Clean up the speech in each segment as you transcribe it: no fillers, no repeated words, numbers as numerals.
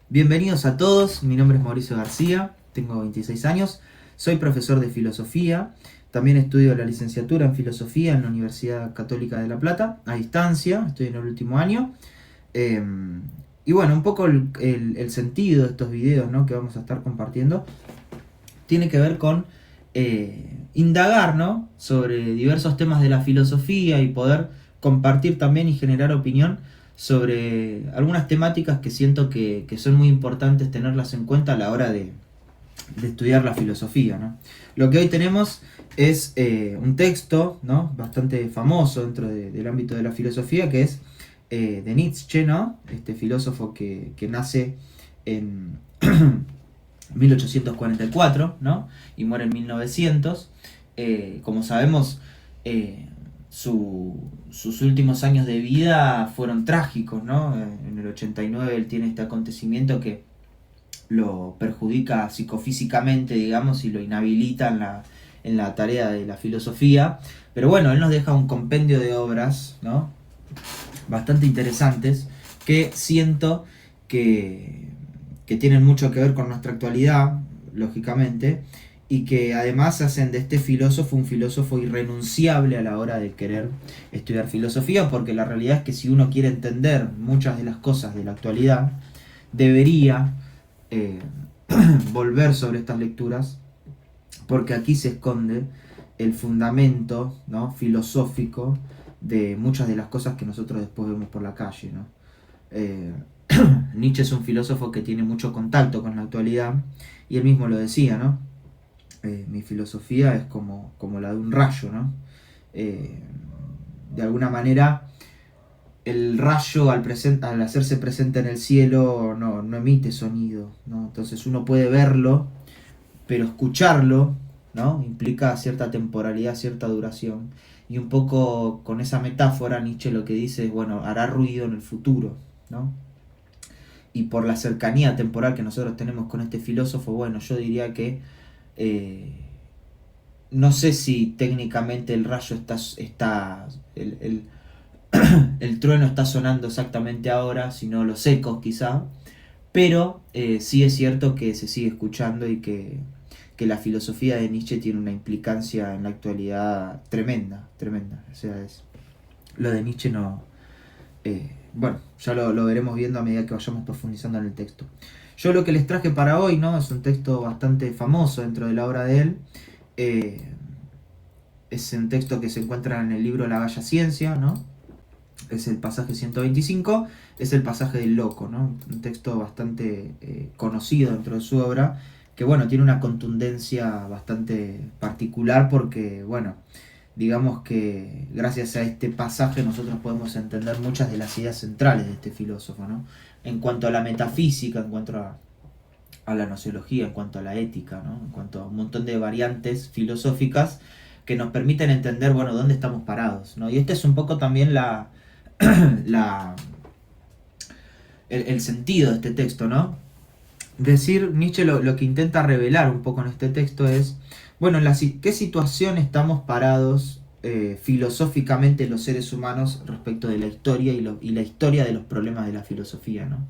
Bienvenidos a todos, mi nombre es Mauricio García, tengo 26 años, soy profesor de filosofía, también estudio la licenciatura en filosofía en la Universidad Católica de La Plata, a distancia, estoy en el último año. Eh, y bueno, un poco el sentido de estos videos, ¿no?, que vamos a estar compartiendo tiene que ver con indagar, ¿no?, sobre diversos temas de la filosofía y poder compartir también y generar opinión sobre algunas temáticas que siento que son muy importantes tenerlas en cuenta a la hora de estudiar la filosofía, ¿no? Lo que hoy tenemos es un texto, ¿no?, bastante famoso dentro del ámbito de la filosofía, que es de Nietzsche, ¿no?, este filósofo que nace en 1844, ¿no?, y muere en 1900. Como sabemos, sus últimos años de vida fueron trágicos, ¿no? En el 89 él tiene este acontecimiento que lo perjudica psicofísicamente, digamos, y lo inhabilita en la tarea de la filosofía. Pero bueno, él nos deja un compendio de obras, ¿no?, bastante interesantes, que siento que, que tienen mucho que ver con nuestra actualidad, lógicamente, y que además hacen de este filósofo un filósofo irrenunciable a la hora de querer estudiar filosofía, porque la realidad es que si uno quiere entender muchas de las cosas de la actualidad, debería eh, volver sobre estas lecturas, porque aquí se esconde el fundamento, ¿no?, filosófico de muchas de las cosas que nosotros después vemos por la calle, ¿no? Eh, Nietzsche es un filósofo que tiene mucho contacto con la actualidad, y él mismo lo decía, ¿no? Mi filosofía es como la de un rayo, ¿no? Eh, de alguna manera, el rayo al hacerse presente en el cielo no emite sonido, ¿no? Entonces uno puede verlo, pero escucharlo, ¿no?, implica cierta temporalidad, cierta duración. Y un poco con esa metáfora, Nietzsche lo que dice es, bueno, hará ruido en el futuro, ¿no? Y por la cercanía temporal que nosotros tenemos con este filósofo, bueno, yo diría que eh, no sé si técnicamente el rayo está el trueno está sonando exactamente ahora, sino los ecos quizá, pero sí es cierto que se sigue escuchando y que la filosofía de Nietzsche tiene una implicancia en la actualidad tremenda, tremenda. O sea, lo de Nietzsche no... bueno, ya lo veremos viendo a medida que vayamos profundizando en el texto. Yo lo que les traje para hoy, ¿no?, es un texto bastante famoso dentro de la obra de él. Eh, es un texto que se encuentra en el libro La Bella Ciencia, ¿no? Es el pasaje 125, es el pasaje del loco, ¿no? Un texto bastante conocido dentro de su obra, que bueno, tiene una contundencia bastante particular porque, bueno, digamos que gracias a este pasaje nosotros podemos entender muchas de las ideas centrales de este filósofo, ¿no? En cuanto a la metafísica, en cuanto a la nociología, en cuanto a la ética, ¿no?, en cuanto a un montón de variantes filosóficas que nos permiten entender, bueno, dónde estamos parados, ¿no? Y este es un poco también la, el sentido de este texto, ¿no? Decir, Nietzsche lo que intenta revelar un poco en este texto es, bueno, qué situación estamos parados filosóficamente los seres humanos respecto de la historia y la historia de los problemas de la filosofía, ¿no?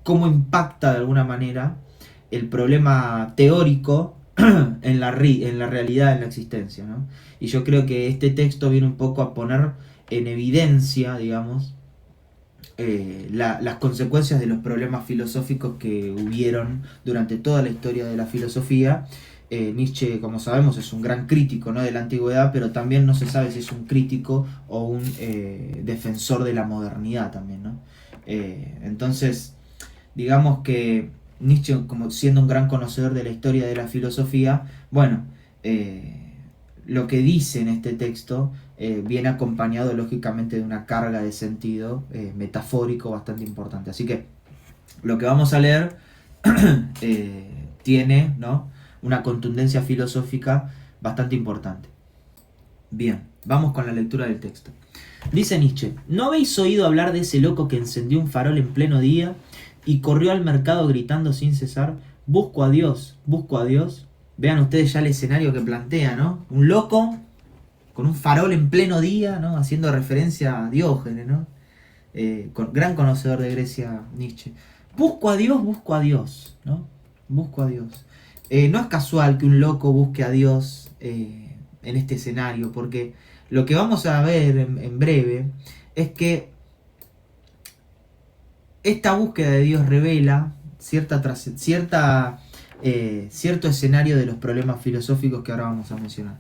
Cómo impacta de alguna manera el problema teórico en la realidad, en la existencia, ¿no? Y yo creo que este texto viene un poco a poner en evidencia, digamos, las consecuencias de los problemas filosóficos que hubieron durante toda la historia de la filosofía. Nietzsche, como sabemos, es un gran crítico, ¿no?, de la antigüedad, pero también no se sabe si es un crítico o un defensor de la modernidad también, ¿no? Entonces, digamos que Nietzsche, como siendo un gran conocedor de la historia de la filosofía, bueno, lo que dice en este texto viene acompañado lógicamente de una carga de sentido metafórico bastante importante. Así que lo que vamos a leer tiene, ¿no?, una contundencia filosófica bastante importante. Bien, vamos con la lectura del texto. Dice Nietzsche: ¿no habéis oído hablar de ese loco que encendió un farol en pleno día y corrió al mercado gritando sin cesar: busco a Dios, busco a Dios? Vean ustedes ya el escenario que plantea, ¿no? Un loco con un farol en pleno día, ¿no?, haciendo referencia a Diógenes, ¿no? Gran conocedor de Grecia, Nietzsche. busco a Dios, ¿no? Busco a Dios. No es casual que un loco busque a Dios en este escenario, porque lo que vamos a ver en breve es que esta búsqueda de Dios revela cierto escenario de los problemas filosóficos que ahora vamos a mencionar.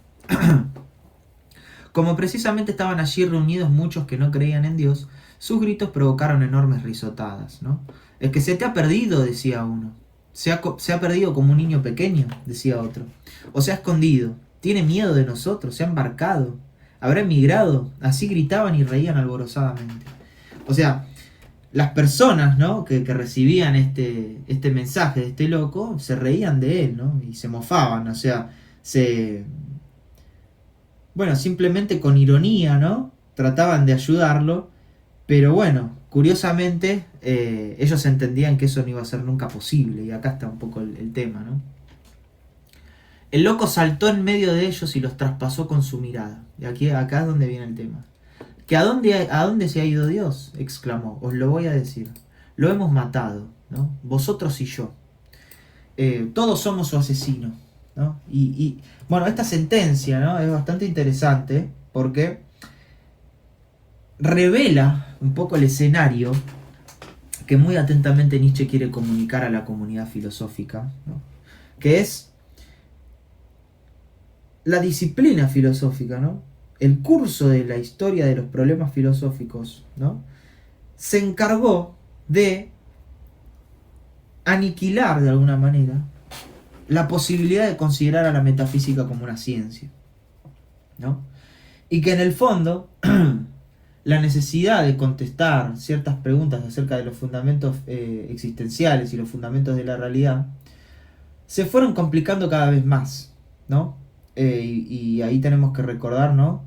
Como precisamente estaban allí reunidos muchos que no creían en Dios, sus gritos provocaron enormes risotadas, ¿no? El que se te ha perdido, decía uno. Se ha perdido como un niño pequeño, decía otro. O se ha escondido. Tiene miedo de nosotros, se ha embarcado. Habrá emigrado. Así gritaban y reían alborozadamente. O sea, las personas, ¿no?, que recibían este mensaje de este loco se reían de él, ¿no? Y se mofaban, o sea, bueno, simplemente con ironía, ¿no?, trataban de ayudarlo, pero bueno, curiosamente ellos entendían que eso no iba a ser nunca posible, y acá está un poco el tema, ¿no? El loco saltó en medio de ellos y los traspasó con su mirada. Y acá es donde viene el tema. ¿Que a dónde se ha ido Dios?, exclamó. Os lo voy a decir. Lo hemos matado, ¿no? Vosotros y yo. Todos somos su asesino, ¿no? Y bueno, esta sentencia, ¿no?, es bastante interesante porque revela un poco el escenario que muy atentamente Nietzsche quiere comunicar a la comunidad filosófica, ¿no?, que es la disciplina filosófica, ¿no? El curso de la historia de los problemas filosóficos, ¿no?, se encargó de aniquilar de alguna manera la posibilidad de considerar a la metafísica como una ciencia, ¿no? Y que en el fondo la necesidad de contestar ciertas preguntas acerca de los fundamentos existenciales y los fundamentos de la realidad se fueron complicando cada vez más, ¿no? Y ahí tenemos que recordar, ¿no?,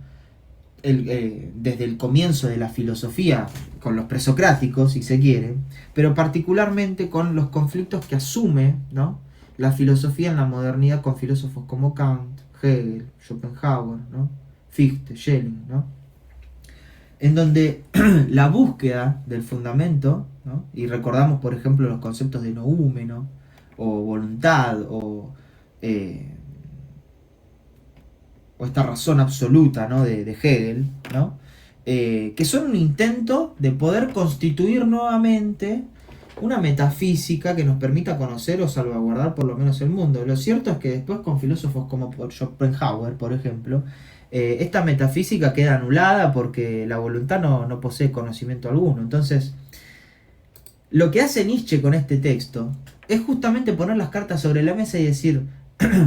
desde el comienzo de la filosofía, con los presocráticos, si se quiere, pero particularmente con los conflictos que asume, ¿no?, la filosofía en la modernidad con filósofos como Kant, Hegel, Schopenhauer, ¿no?, Fichte, Schelling, ¿no?, en donde la búsqueda del fundamento, ¿no?, y recordamos por ejemplo los conceptos de noúmeno, o voluntad, o esta razón absoluta, ¿no?, de Hegel, ¿no?, que son un intento de poder constituir nuevamente una metafísica que nos permita conocer o salvaguardar por lo menos el mundo. Lo cierto es que después con filósofos como Schopenhauer, por ejemplo, esta metafísica queda anulada porque la voluntad no posee conocimiento alguno. Entonces, lo que hace Nietzsche con este texto es justamente poner las cartas sobre la mesa y decir,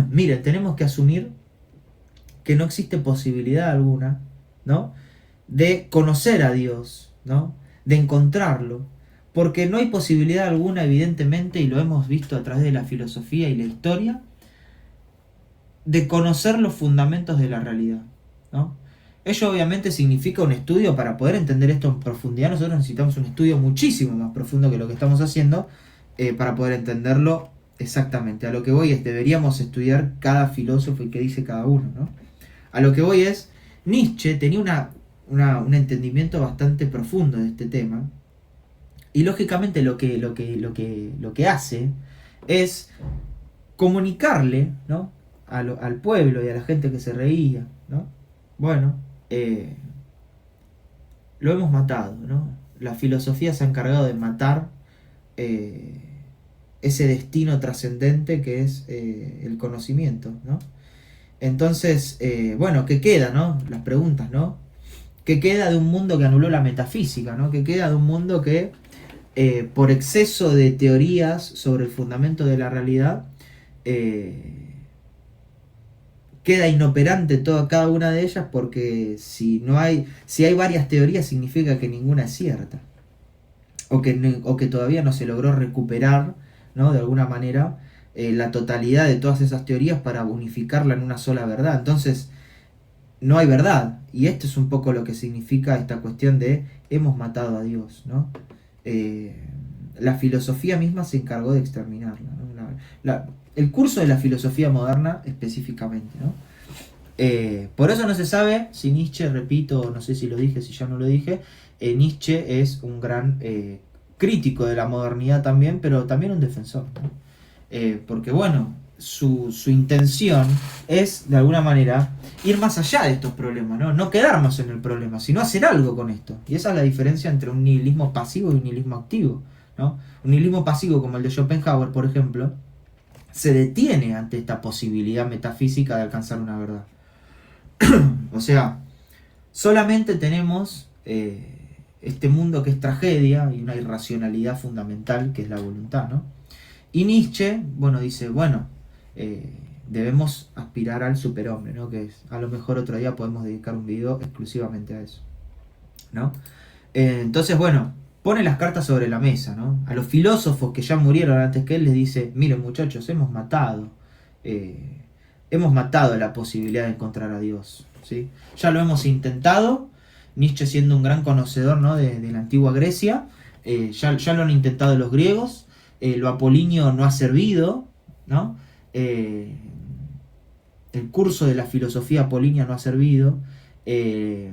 miren, tenemos que asumir que no existe posibilidad alguna, ¿no?, de conocer a Dios, ¿no?, de encontrarlo, porque no hay posibilidad alguna, evidentemente, y lo hemos visto a través de la filosofía y la historia, de conocer los fundamentos de la realidad, ¿no? Ello obviamente significa un estudio. Para poder entender esto en profundidad nosotros necesitamos un estudio muchísimo más profundo que lo que estamos haciendo para poder entenderlo exactamente. A lo que voy es, deberíamos estudiar cada filósofo y qué dice cada uno, ¿no? A lo que voy es, Nietzsche tenía un entendimiento bastante profundo de este tema, y lógicamente lo que hace es comunicarle, ¿no?, al pueblo y a la gente que se reía, ¿no? Bueno, lo hemos matado, ¿no? La filosofía se ha encargado de matar ese destino trascendente que es el conocimiento, ¿no? Entonces, bueno, ¿qué queda, no? Las preguntas, ¿no? ¿Qué queda de un mundo que anuló la metafísica, ¿no? ¿Qué queda de un mundo que, por exceso de teorías sobre el fundamento de la realidad, queda inoperante cada una de ellas? Porque si hay varias teorías significa que ninguna es cierta, o que todavía no se logró recuperar, ¿no?, de alguna manera la totalidad de todas esas teorías para unificarla en una sola verdad. Entonces no hay verdad, y esto es un poco lo que significa esta cuestión de hemos matado a Dios, ¿no? La filosofía misma se encargó de exterminarla, ¿no? El curso de la filosofía moderna específicamente, ¿no? Por eso no se sabe si Nietzsche, repito, no sé si lo dije, si ya no lo dije, Nietzsche es un gran crítico de la modernidad también, pero también un defensor, ¿no? Porque bueno, su intención es, de alguna manera, ir más allá de estos problemas, ¿no? No quedarnos en el problema, sino hacer algo con esto. Y esa es la diferencia entre un nihilismo pasivo y un nihilismo activo, ¿no? Un nihilismo pasivo, como el de Schopenhauer, por ejemplo, se detiene ante esta posibilidad metafísica de alcanzar una verdad. O sea, solamente tenemos este mundo que es tragedia y una irracionalidad fundamental que es la voluntad, ¿no? Y Nietzsche, bueno, dice, bueno, debemos aspirar al superhombre, ¿no? Que es, a lo mejor otro día podemos dedicar un video exclusivamente a eso, ¿no? Entonces, bueno, pone las cartas sobre la mesa, ¿no? A los filósofos que ya murieron antes que él les dice, miren muchachos, hemos matado la posibilidad de encontrar a Dios, ¿sí? Ya lo hemos intentado, Nietzsche siendo un gran conocedor, ¿no? de la antigua Grecia, ya lo han intentado los griegos, lo apolíneo no ha servido, ¿no? El curso de la filosofía apolínea no ha servido. Él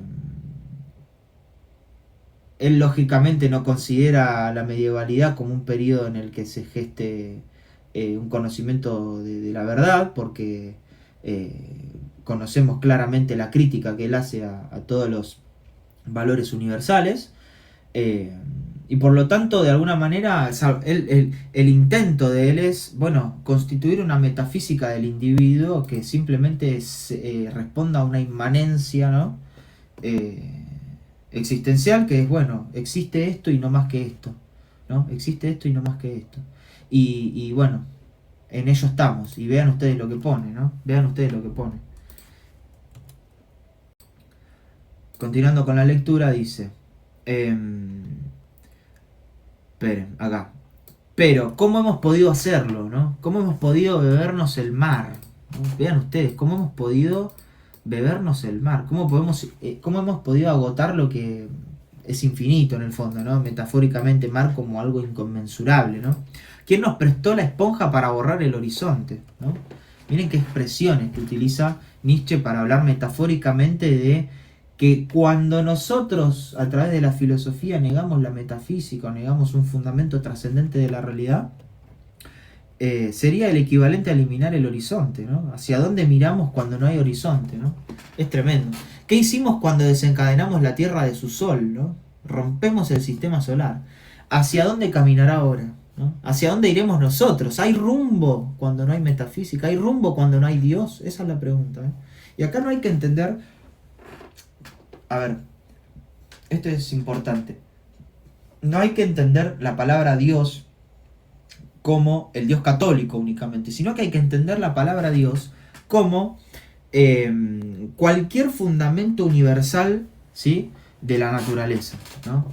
lógicamente no considera la medievalidad como un periodo en el que se geste un conocimiento de la verdad, porque conocemos claramente la crítica que él hace a todos los valores universales. Y por lo tanto, de alguna manera, el intento de él es, bueno, constituir una metafísica del individuo que simplemente responda a una inmanencia, ¿no? Existencial, que es, bueno, existe esto y no más que esto, ¿no? Existe esto y no más que esto. Y bueno, en ello estamos. Y vean ustedes lo que pone, ¿no? Vean ustedes lo que pone. Continuando con la lectura, dice... esperen, acá. Pero, ¿cómo hemos podido hacerlo, no? ¿Cómo hemos podido bebernos el mar? ¿No? Vean ustedes, ¿cómo hemos podido bebernos el mar? ¿Cómo hemos podido agotar lo que es infinito en el fondo, ¿no? Metafóricamente, mar como algo inconmensurable, ¿no? ¿Quién nos prestó la esponja para borrar el horizonte, ¿no? Miren qué expresiones que utiliza Nietzsche para hablar metafóricamente de que cuando nosotros a través de la filosofía negamos la metafísica o negamos un fundamento trascendente de la realidad, sería el equivalente a eliminar el horizonte, ¿no? ¿Hacia dónde miramos cuando no hay horizonte, ¿no? Es tremendo. ¿Qué hicimos cuando desencadenamos la Tierra de su sol, ¿no? Rompemos el sistema solar. ¿Hacia dónde caminará ahora, ¿no? ¿Hacia dónde iremos nosotros? ¿Hay rumbo cuando no hay metafísica? ¿Hay rumbo cuando no hay Dios? Esa es la pregunta, ¿eh? Y acá no hay que entender... A ver, esto es importante. No hay que entender la palabra Dios como el Dios católico únicamente, sino que hay que entender la palabra Dios como cualquier fundamento universal, ¿sí? De la naturaleza, ¿no?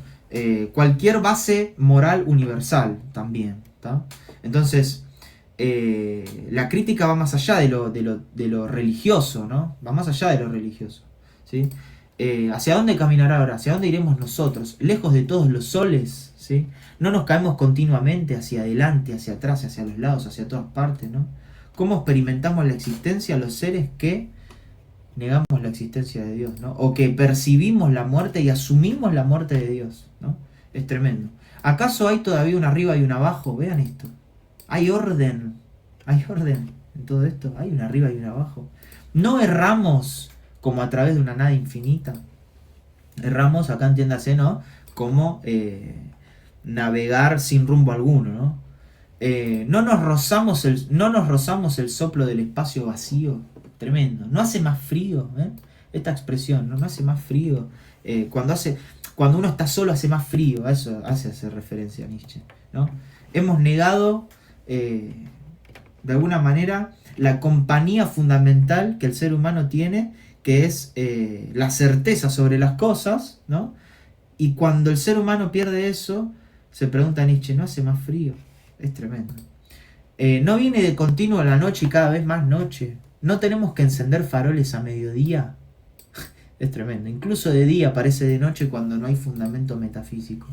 Cualquier base moral universal también, ¿tá? Entonces, la crítica va más allá de lo religioso, ¿no? Va más allá de lo religioso, ¿sí? ¿Hacia dónde caminará ahora? ¿Hacia dónde iremos nosotros? Lejos de todos los soles, ¿sí? No nos caemos continuamente hacia adelante, hacia atrás, hacia los lados, hacia todas partes, ¿no? ¿Cómo experimentamos la existencia los seres que negamos la existencia de Dios, ¿no? O que percibimos la muerte y asumimos la muerte de Dios, ¿no? Es tremendo. ¿Acaso hay todavía un arriba y un abajo? Vean esto. Hay orden en todo esto. Hay un arriba y un abajo. No erramos como a través de una nada infinita. Erramos, acá entiéndase, ¿no? Como navegar sin rumbo alguno, ¿no? No nos rozamos el soplo del espacio vacío. Tremendo. No hace más frío, ¿eh? Esta expresión, no hace más frío. Cuando uno está solo hace más frío. A eso hace referencia Nietzsche, ¿no? Hemos negado, de alguna manera, la compañía fundamental que el ser humano tiene, que es la certeza sobre las cosas, ¿no? Y cuando el ser humano pierde eso, se pregunta Nietzsche, ¿no hace más frío? Es tremendo. ¿No viene de continuo la noche y cada vez más noche? ¿No tenemos que encender faroles a mediodía? Es tremendo. Incluso de día parece de noche cuando no hay fundamento metafísico.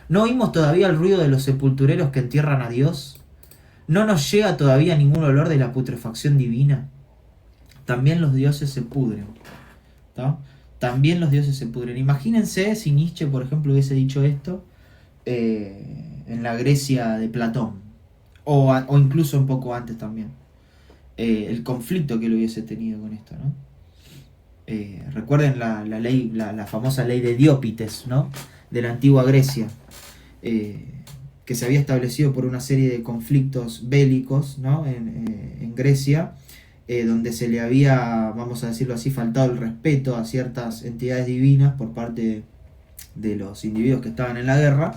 ¿No oímos todavía el ruido de los sepultureros que entierran a Dios? ¿No nos llega todavía ningún olor de la putrefacción divina? También los dioses se pudren, ¿tá? También los dioses se pudren. Imagínense si Nietzsche, por ejemplo, hubiese dicho esto en la Grecia de Platón, o incluso un poco antes también, el conflicto que él hubiese tenido con esto, ¿no? Recuerden la ley, la famosa ley de Diópites, ¿no? De la antigua Grecia, que se había establecido por una serie de conflictos bélicos, ¿no? En Grecia, donde se le había, vamos a decirlo así, faltado el respeto a ciertas entidades divinas por parte de los individuos que estaban en la guerra,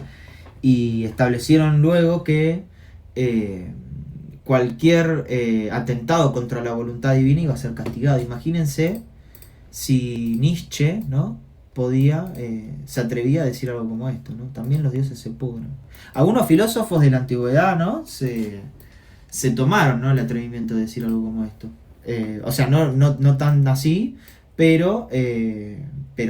y establecieron luego que cualquier atentado contra la voluntad divina iba a ser castigado. Imagínense si Nietzsche, ¿no? Se atrevía a decir algo como esto, ¿no? También los dioses se pudren. Algunos filósofos de la antigüedad, ¿no? Se tomaron, ¿no? El atrevimiento de decir algo como esto. O sea, no tan así, pero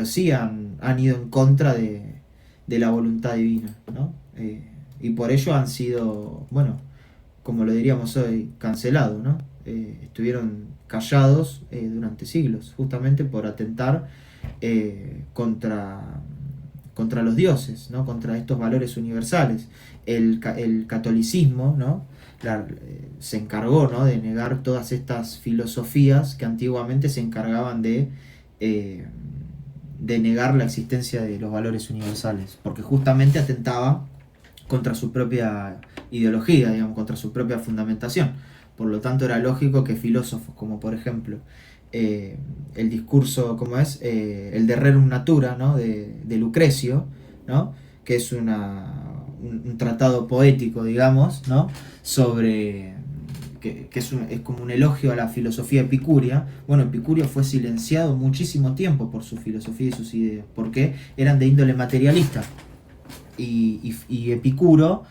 sí han ido en contra de la voluntad divina, ¿no? Y por ello han sido, bueno, como lo diríamos hoy, cancelados, ¿no? Estuvieron callados durante siglos, justamente por atentar contra los dioses, ¿no? Contra estos valores universales. El catolicismo, ¿no? Se encargó, ¿no? De negar todas estas filosofías que antiguamente se encargaban de negar la existencia de los valores universales, porque justamente atentaba contra su propia ideología, digamos, contra su propia fundamentación. Por lo tanto, era lógico que filósofos como, por ejemplo, el discurso, ¿cómo es? El de Rerum Natura, ¿no? de Lucrecio, ¿no? Que es un tratado poético, digamos, ¿no? Sobre que es como un elogio a la filosofía epicúrea. Bueno, Epicurio fue silenciado muchísimo tiempo por su filosofía y sus ideas, porque eran de índole materialista. Y Epicuro,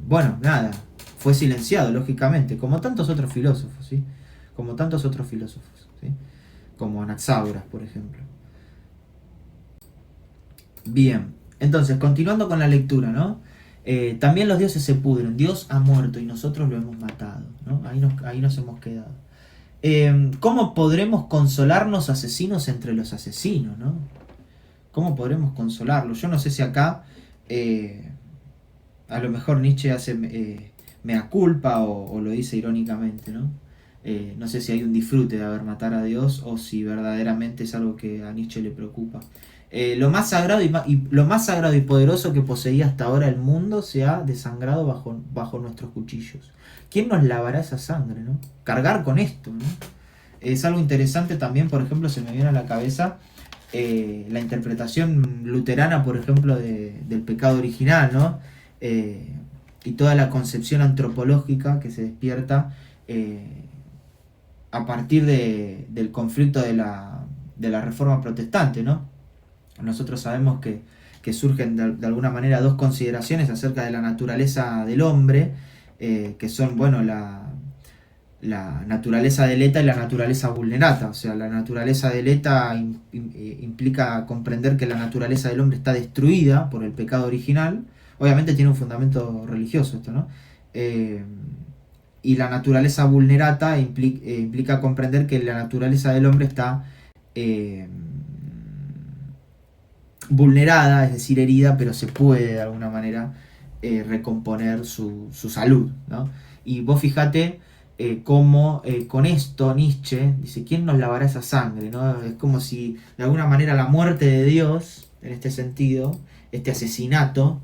bueno, nada, fue silenciado, lógicamente, como tantos otros filósofos, ¿sí? Como tantos otros filósofos, ¿sí? Como Anaxágoras, por ejemplo. Bien, entonces, continuando con la lectura, ¿no? También los dioses se pudren, Dios ha muerto y nosotros lo hemos matado, ¿no? Ahí nos hemos quedado. ¿Cómo podremos consolarnos asesinos entre los asesinos, ¿no? ¿Cómo podremos consolarlos? Yo no sé si acá a lo mejor Nietzsche hace mea culpa o lo dice irónicamente, ¿no? No sé si hay un disfrute de haber matado a Dios o si verdaderamente es algo que a Nietzsche le preocupa. Lo más sagrado lo más sagrado y poderoso que poseía hasta ahora el mundo se ha desangrado bajo nuestros cuchillos. ¿Quién nos lavará esa sangre, ¿no? Cargar con esto, ¿no? Es algo interesante también, por ejemplo, se me viene a la cabeza la interpretación luterana, por ejemplo, del pecado original, ¿no? Y toda la concepción antropológica que se despierta a partir del conflicto de la Reforma Protestante, ¿no? Nosotros sabemos que surgen de alguna manera dos consideraciones acerca de la naturaleza del hombre, que son, bueno, la naturaleza deleta y la naturaleza vulnerata. O sea, la naturaleza deleta implica comprender que la naturaleza del hombre está destruida por el pecado original. Obviamente tiene un fundamento religioso esto, ¿no? Y la naturaleza vulnerata implica comprender que la naturaleza del hombre está vulnerada, es decir, herida, pero se puede de alguna manera recomponer su salud, ¿no? Y vos fijate cómo con esto Nietzsche dice, ¿quién nos lavará esa sangre? ¿No? Es como si de alguna manera la muerte de Dios, en este sentido, este asesinato,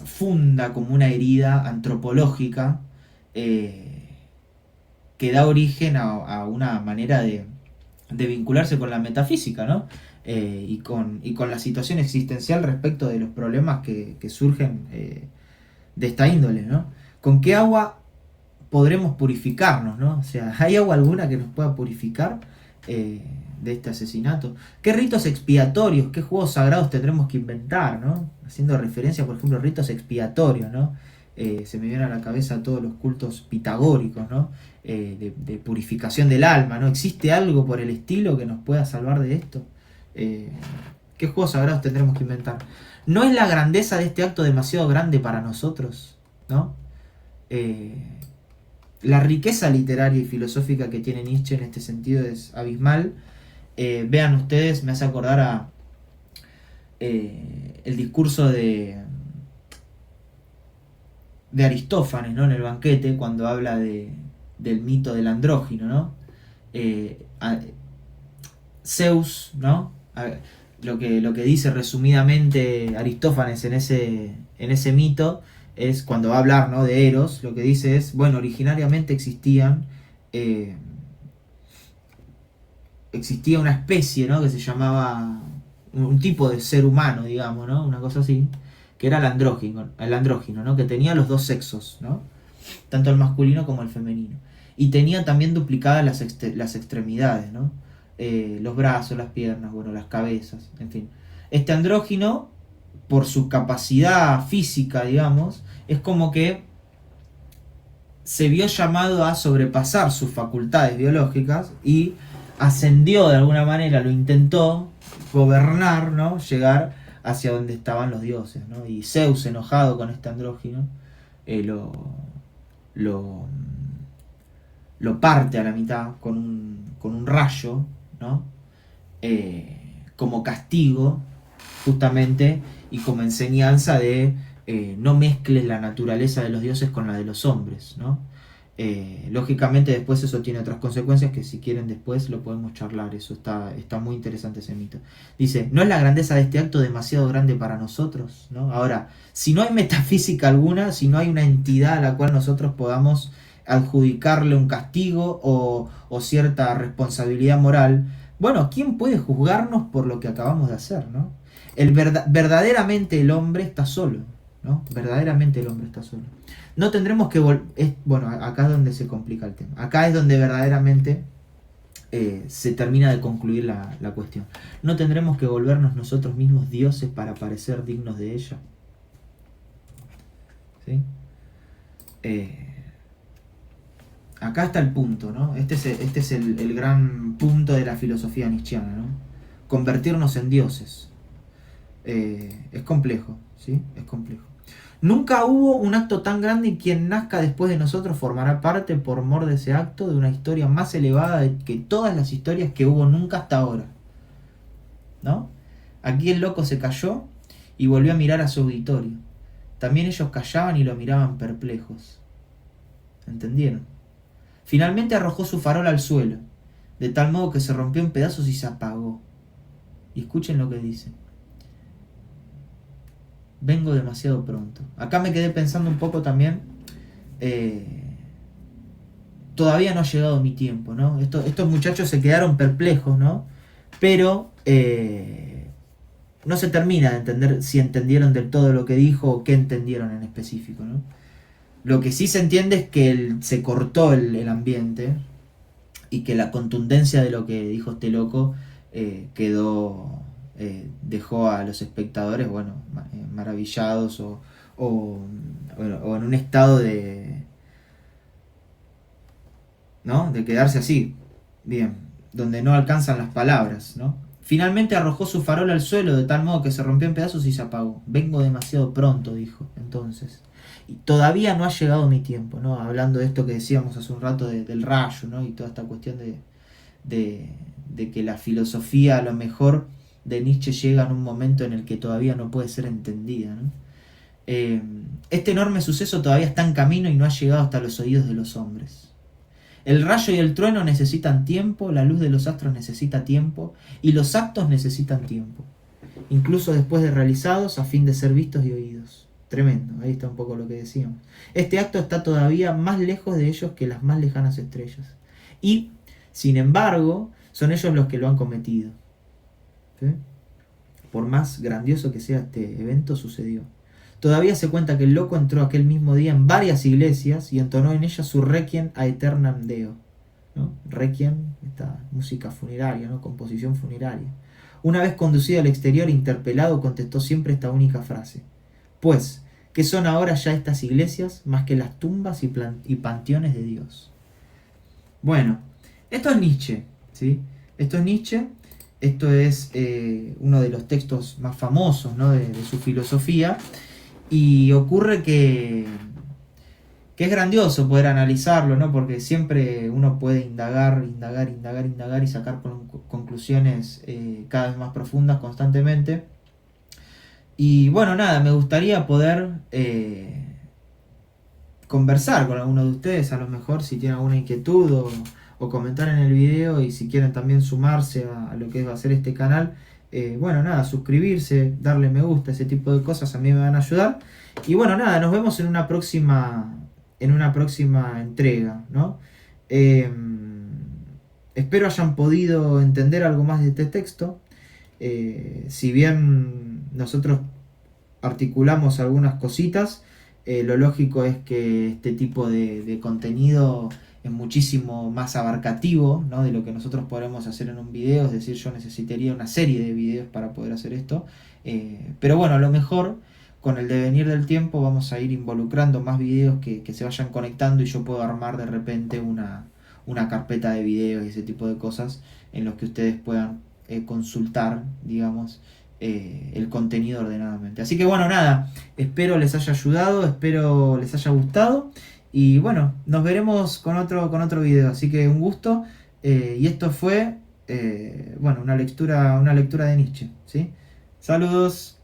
funda como una herida antropológica que da origen a una manera de vincularse con la metafísica, ¿no? Y con la situación existencial respecto de los problemas que surgen de esta índole, ¿no? ¿Con qué agua podremos purificarnos, ¿no? O sea, ¿hay agua alguna que nos pueda purificar de este asesinato? ¿Qué ritos expiatorios, qué juegos sagrados tendremos que inventar, ¿no? Haciendo referencia, por ejemplo, a ritos expiatorios, ¿no? Se me vienen a la cabeza todos los cultos pitagóricos, ¿no? De purificación del alma, ¿no? ¿Existe algo por el estilo que nos pueda salvar de esto? ¿Qué juegos sagrados tendremos que inventar? ¿No es la grandeza de este acto demasiado grande para nosotros, ¿no? La riqueza literaria y filosófica que tiene Nietzsche en este sentido es abismal. Vean ustedes, me hace acordar a el discurso de Aristófanes, ¿no? En el banquete, cuando habla del mito del andrógino, ¿no? Zeus, ¿no? Lo que dice resumidamente Aristófanes en ese mito es, cuando va a hablar, ¿no?, de Eros, lo que dice es, bueno, originariamente eh, existía una especie, ¿no?, que se llamaba un tipo de ser humano, digamos, ¿no?, una cosa así, que era el andrógino, ¿no?, que tenía los dos sexos, ¿no?, tanto el masculino como el femenino, y tenía también duplicadas las extremidades, ¿no?, los brazos, las piernas, bueno, las cabezas, en fin. Este andrógino, por su capacidad física, digamos, es como que se vio llamado a sobrepasar sus facultades biológicas y ascendió de alguna manera, lo intentó gobernar, ¿no?, llegar hacia donde estaban los dioses, ¿no? Y Zeus, enojado con este andrógino, eh, lo, lo, lo parte a la mitad con un rayo, ¿no? Como castigo, justamente, y como enseñanza de no mezcles la naturaleza de los dioses con la de los hombres, ¿no? Lógicamente después eso tiene otras consecuencias que, si quieren, después lo podemos charlar. Eso está muy interesante, ese mito. Dice, ¿no es la grandeza de este acto demasiado grande para nosotros, ¿no? Ahora, si no hay metafísica alguna, si no hay una entidad a la cual nosotros podamos adjudicarle un castigo o cierta responsabilidad moral, bueno, ¿quién puede juzgarnos por lo que acabamos de hacer, ¿no? Verdaderamente el hombre está solo, ¿no? Verdaderamente el hombre está solo. No tendremos que bueno, acá es donde se complica el tema. Acá es donde verdaderamente se termina de concluir la cuestión. No tendremos que volvernos nosotros mismos dioses para parecer dignos de ella. ¿Sí? Acá está el punto, ¿no? Este es el gran punto de la filosofía nietzscheana, ¿no? Convertirnos en dioses. Es complejo, ¿sí? Es complejo. Nunca hubo un acto tan grande, y quien nazca después de nosotros formará parte, por mor de ese acto, de una historia más elevada que todas las historias que hubo nunca hasta ahora, ¿no? Aquí el loco se calló y volvió a mirar a su auditorio. También ellos callaban y lo miraban perplejos. ¿Entendieron? Finalmente arrojó su farol al suelo, de tal modo que se rompió en pedazos y se apagó. Y escuchen lo que dice. Vengo demasiado pronto. Acá me quedé pensando un poco también. Todavía no ha llegado mi tiempo, ¿no? Estos muchachos se quedaron perplejos, ¿no? Pero no se termina de entender si entendieron del todo lo que dijo o qué entendieron en específico, ¿no? Lo que sí se entiende es que se cortó el ambiente y que la contundencia de lo que dijo este loco dejó a los espectadores, bueno, maravillados o en un estado ¿no?, de quedarse así, bien, donde no alcanzan las palabras, ¿no? Finalmente arrojó su farol al suelo, de tal modo que se rompió en pedazos y se apagó. Vengo demasiado pronto, dijo entonces. Y todavía no ha llegado mi tiempo, ¿no? Hablando de esto que decíamos hace un rato del rayo, ¿no? Y toda esta cuestión de que la filosofía, a lo mejor, de Nietzsche llega en un momento en el que todavía no puede ser entendida, ¿no? Este enorme suceso todavía está en camino y no ha llegado hasta los oídos de los hombres. El rayo y el trueno necesitan tiempo, la luz de los astros necesita tiempo, y los actos necesitan tiempo, incluso después de realizados, a fin de ser vistos y oídos. Tremendo, ahí está un poco lo que decíamos. Este acto está todavía más lejos de ellos que las más lejanas estrellas. Y, sin embargo, son ellos los que lo han cometido. ¿Sí? Por más grandioso que sea este evento, sucedió. Todavía se cuenta que el loco entró aquel mismo día en varias iglesias y entonó en ellas su requiem a aeternam Deo, ¿no? Requiem, esta música funeraria, ¿no?, composición funeraria. Una vez conducido al exterior, interpelado, contestó siempre esta única frase: pues, ¿qué son ahora ya estas iglesias más que las tumbas y panteones de Dios? Bueno, esto es Nietzsche, ¿sí? Esto es Nietzsche, esto es uno de los textos más famosos, ¿no?, de su filosofía. Y ocurre que es grandioso poder analizarlo, ¿no? Porque siempre uno puede indagar y sacar conclusiones cada vez más profundas constantemente. Y bueno, nada, me gustaría poder conversar con alguno de ustedes, a lo mejor si tienen alguna inquietud o comentar en el video, y si quieren también sumarse a lo que va a ser este canal, bueno, nada, suscribirse, darle me gusta, ese tipo de cosas a mí me van a ayudar. Y bueno, nada, nos vemos en una próxima entrega, ¿no? Eh, Espero hayan podido entender algo más de este texto. Si bien nosotros articulamos algunas cositas, lo lógico es que este tipo de contenido es muchísimo más abarcativo, ¿no?, de lo que nosotros podemos hacer en un video. Es decir, yo necesitaría una serie de videos para poder hacer esto. Pero bueno, a lo mejor con el devenir del tiempo vamos a ir involucrando más videos que se vayan conectando, y yo puedo armar de repente una carpeta de videos y ese tipo de cosas en los que ustedes puedan consultar, digamos, el contenido ordenadamente. Así que bueno, nada, espero les haya ayudado, espero les haya gustado, y bueno, nos veremos con otro video. Así que un gusto, y esto fue bueno, una lectura de Nietzsche, ¿sí? Saludos.